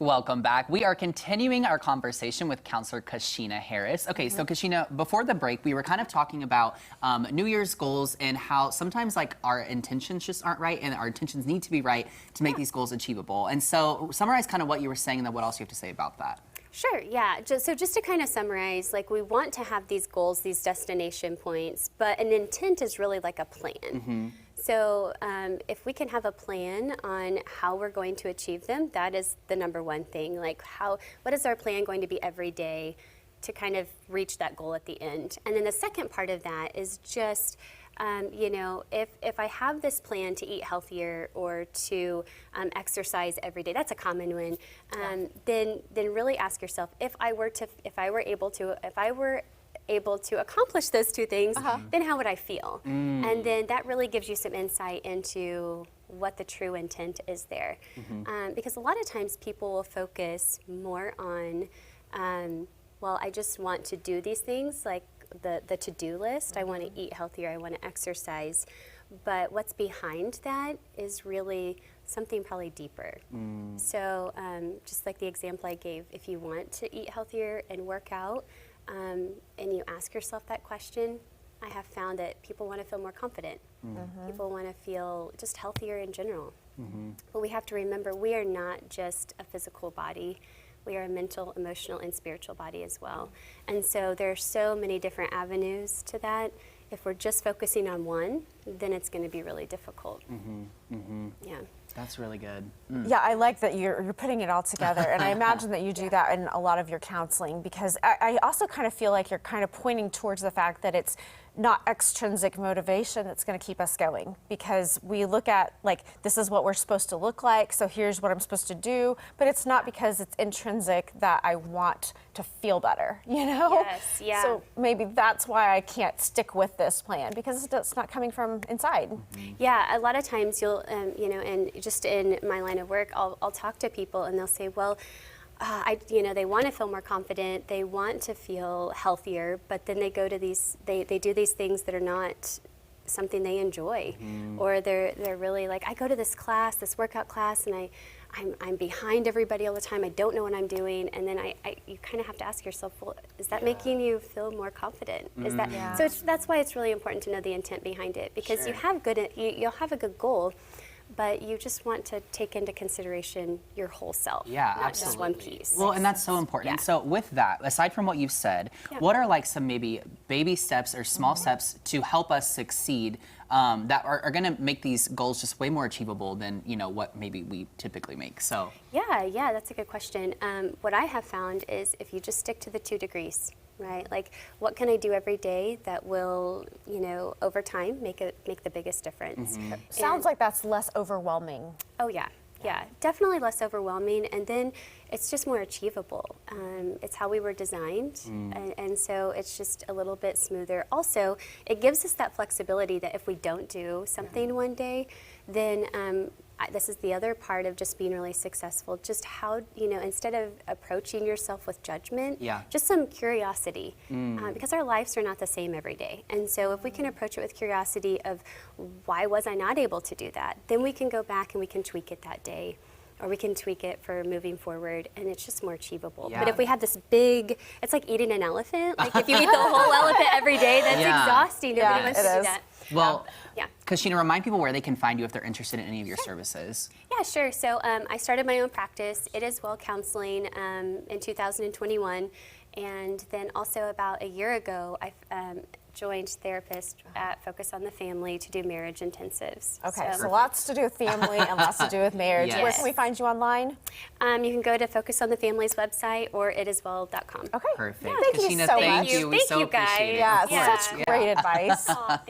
Welcome back. We are continuing our conversation with Counselor Kashina Harris. Okay, so Kashina, before the break, we were kind of talking about New Year's goals and how sometimes like our intentions just aren't right and our intentions need to be right to make these goals achievable. And so summarize kind of what you were saying and then what else you have to say about that. Sure, yeah. So just to kind of summarize, like we want to have these goals, these destination points, but an intent is really like a plan. So if we can have a plan on how we're going to achieve them, that is the number one thing. Like what is our plan going to be every day to kind of reach that goal at the end? And then the second part of that is just, you know, if I have this plan to eat healthier or to exercise every day, that's a common one. Then really ask yourself, if I were able to accomplish those two things, then how would I feel? And then that really gives you some insight into what the true intent is there. Because a lot of times people will focus more on, well, I just want to do these things, like the to-do list. I want to eat healthier, I want to exercise. But what's behind that is really something probably deeper. So just like the example I gave, if you want to eat healthier and work out, and you ask yourself that question, I have found that people want to feel more confident. People want to feel just healthier in general. But we have to remember, we are not just a physical body. We are a mental, emotional, and spiritual body as well. And so there are so many different avenues to that. If we're just focusing on one, then it's going to be really difficult. Yeah. That's really good. Yeah, I like that you're putting it all together, and I imagine that you do that in a lot of your counseling, because I also kind of feel like you're kind of pointing towards the fact that it's not extrinsic motivation that's going to keep us going, because we look at like, this is what we're supposed to look like, so here's what I'm supposed to do, but it's not because it's intrinsic that I want to feel better, you know? Yes, yeah. So maybe that's why I can't stick with this plan, because it's not coming from inside. Yeah, a lot of times you'll, you know, and just in my line of work, I'll talk to people and they'll say, well, you know, they want to feel more confident, they want to feel healthier, but then they go to these, they do these things that are not something they enjoy, or they're really like, I go to this class, this workout class, and I'm behind everybody all the time. I don't know what I'm doing, and then you kind of have to ask yourself, well, is that making you feel more confident? Is that so? That's why it's really important to know the intent behind it, because you have you'll have a good goal, but you just want to take into consideration your whole self, not just one piece. Well, and that's so important. And so with that, aside from what you've said, what are like some maybe baby steps or small steps to help us succeed that are going to make these goals just way more achievable than, you know, what maybe we typically make? So yeah, that's a good question. What I have found is if you just stick to the 2 degrees, right? Like, what can I do every day that will, you know, over time make the biggest difference? Sounds like that's less overwhelming. Oh yeah, definitely less overwhelming, and then it's just more achievable. It's how we were designed, and so it's just a little bit smoother. Also, it gives us that flexibility that if we don't do something one day, then this is the other part of just being really successful, just how, you know, instead of approaching yourself with judgment, just some curiosity, because our lives are not the same every day. And so if we can approach it with curiosity of, why was I not able to do that? Then we can go back and we can tweak it that day, or we can tweak it for moving forward, and it's just more achievable. But if we have this big, it's like eating an elephant. Like if you eat the whole elephant every day, that's exhausting. Nobody wants to do that. Well, Kashina, remind people where they can find you if they're interested in any of your services. Yeah, sure. So I started my own practice. It is Well Counseling in 2021. And then also about a year ago, I joined therapist at Focus on the Family to do marriage intensives. Okay, so lots to do with family and lots to do with marriage. Where can we find you online? You can go to Focus on the Family's website or itiswell.com. Okay. Perfect. Thank you so much. We so you guys. appreciate it. Yeah, such great advice.